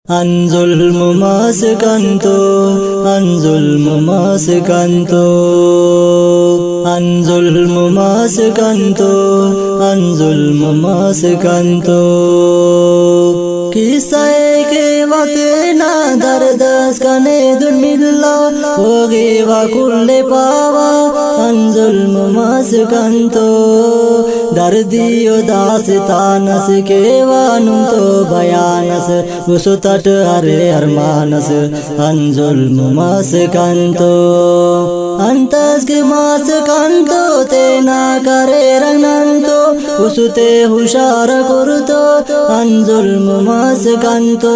ان ظلم مسکنتو ان ظلم مسکنتو ان ظلم مسکنتو ان ظلم مسکنتو قصہ کے وقت نہ دردس کنے دن ملا ہوگی وکل پاوا ان ظلم مسکنتو دردی و داستانس کے وانم تو بیانس وسطٹ ارے ارمانس ان ظلم مسکنتو انتس کے مسکنتو تینا کرے رننتو وستے ہوشار کرتو ان ظلم مسکنتو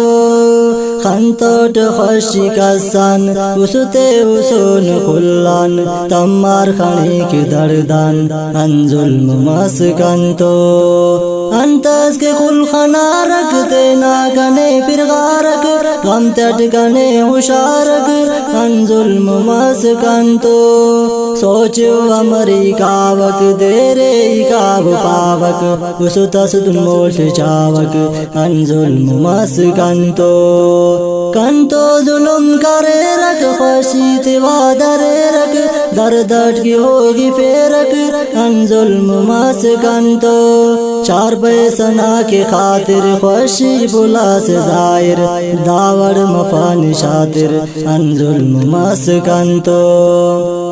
خنتوٹ خوشی کسان وستے وسون کلان تمار خانی کی دردان ان ظلم مسکنتو انتس کے کل خنا رکھتے نا کنے پھر غارک غم تٹ کنے ہوشارک ان ظلم مسکنتو سوچو امریکا وک دیرے کاب پاوک وسطس دن موٹ چاوک ان ظلم مسکنتو کنتو ظلم کرے رکھ خوشی تیوا درے رکھ دردٹ کی ہوگی فیرک ان ظلم مسکنتو چار پیسنا کی خاطر خوشی بلا سے ظاہر داوڑ مفان شاطر ان ظلم مسکنتو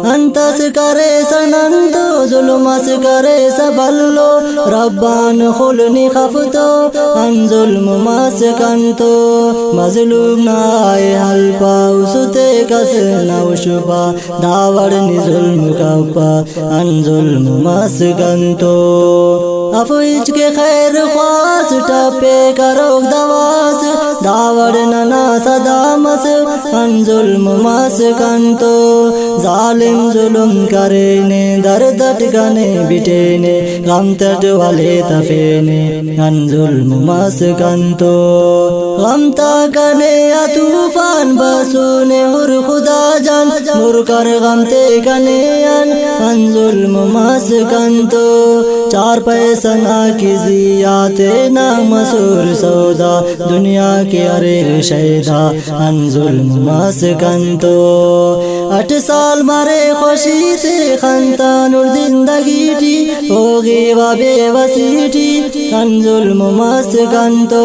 انتس کرے سننتو ظلمس کرے سبلو ربان خلنی خفتو ان ظلم مسکنتو مظلوم نہ آئے حلپا استے کس نو شپا داوڑنی ظلم کپا ان ظلم مسکنتو افویج کے خیر خواس ٹپے کرو دواس داوڑ ننا صدامس ان ظلم مسکنتو ظالم ظلم کرے نے دردٹ گنے بٹینے غم تٹ والے تفینے ان ظلم مسکنتو غم تا کنے طوفان بسونے اور خدا جان مر کر غم تے کنے ان ظلم مسکنتو چار پیسنا کی زیات نا مسور سودا دنیا کے ارے شیدا ان ظلم مسکنتو 8 سال مرے خوشی سے خنتان اور زندگی ٹی ہوگی و بے وسیٹی ان ظلم مسکنتو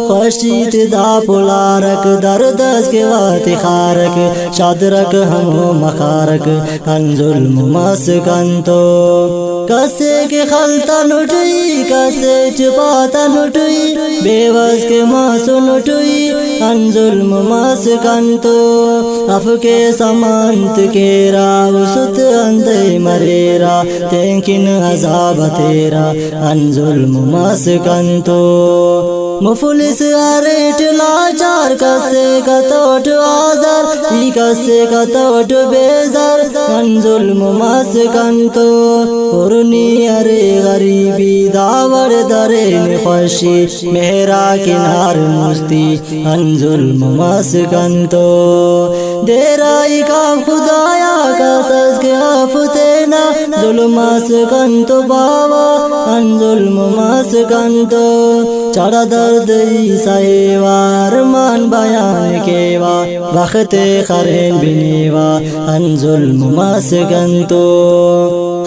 خوشی تدا پلارک دردس کے وات خارک شادرک ہمو مخارک ان ظلم مسکنتو کسے کے خلطہ نٹوئی کسے چپاتا نٹوئی بے وز کے ماسو نٹوئی ان ظلم مسکنتو اف کے سمانت کیرا وسط اندے مریرا تینکن عذاب تیرا ان ظلم مسکنتو مفلس آریٹ لاچار کسے کتوٹ آزار ای کسے کتوٹ بیزار ان ظلم مسکنتو پرنی ارے غریبی داوڑ درین خوشی مہرا کنار مستی ان ظلم مسکنتو دیرائی کا خدایا کسس کے آفتینا ظلم مسکنتو باوا ان ظلم مسکنتو چڑا درد عیسائی وارمان بیان کیوا وقت خرین بنیوا ان ظلم مسکنتو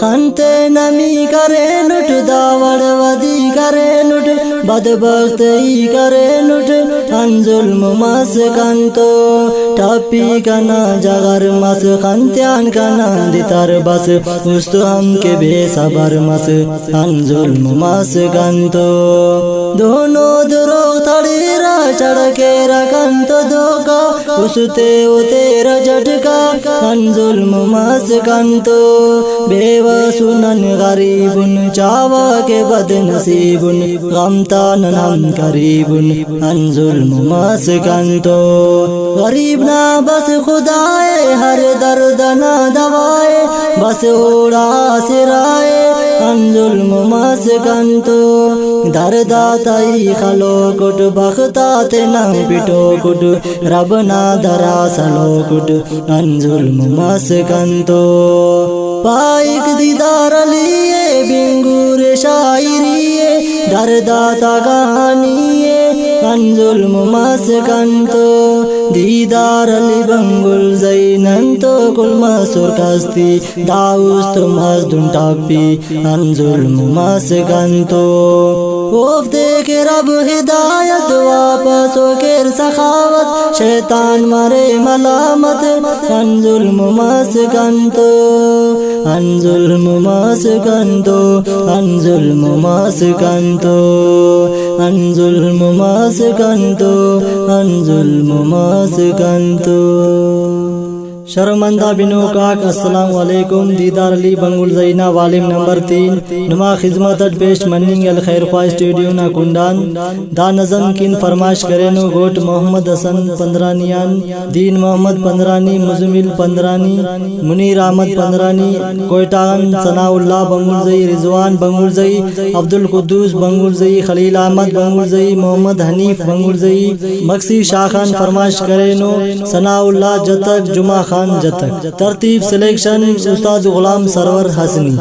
خنتے نمی کرے نٹ داوڑ ودی کرے نٹ بدبخت ای کرے نٹ ان ظلم مسکنتو ٹپی کنا جگر مس خنتیان کنا دیتر بس است ہم کے بے صبر مس ان ظلم مسکنتو دونوں دروغ تھڑی را چڑھ کے رکنتو دھوکا استے او تیرا جھٹکا ان ظلم مسکنتو بے وسنن غریبن چاوا کے بد نصیبن غمتان ہم قریبن ان ظلم مسکنتو غریب نہ بس خدائے ہر درد نہ دوائے بس اوڑا سرائے ان ظلم مسکنتو درداتائی خلو کٹ بختات نہ پٹو کٹ رب نہ درا سلو کٹ ان ظلم مسکنتو پائک دیدار لیے بنگور شاعری درداتا کہانی ظلم مسکن تو دیدار علی بنگل زینن تو کل مسور کستی داوس تو مزدون ٹاپی ان ظلم مسکن تو وفدے کے رب ہدایت واپس و کر سخاوت شیطان مرے ملامت ان ظلم مسکن تو ان ظلم مسکن تو ان ظلم مسکن تو ان ظلم مسکن تو ان ظلم مسکن تو شرمندہ بنو کاک السلام علیکم دیدار علی بنگل زینا والم نمبر 3 نما خدمت پیش مننگ الخیر خواہ اسٹوڈیو نا کنڈان دا نظم کن فرمائش کرینو گوٹ محمد حسن پندرانیان دین محمد پندرانی مزمل پندرانی منیر احمد پندرانی کوئٹان ثناء اللہ بنگل زئی رضوان بنگل زئی عبد القدوس بنگل زئی خلیل احمد بنگل زئی محمد حنیف بنگل زئی مکسی شاہ خان فرمائش کرینو ثناء اللہ جتک جمعہ خان جتک ترتیب سلیکشن استاد غلام سرور حسنی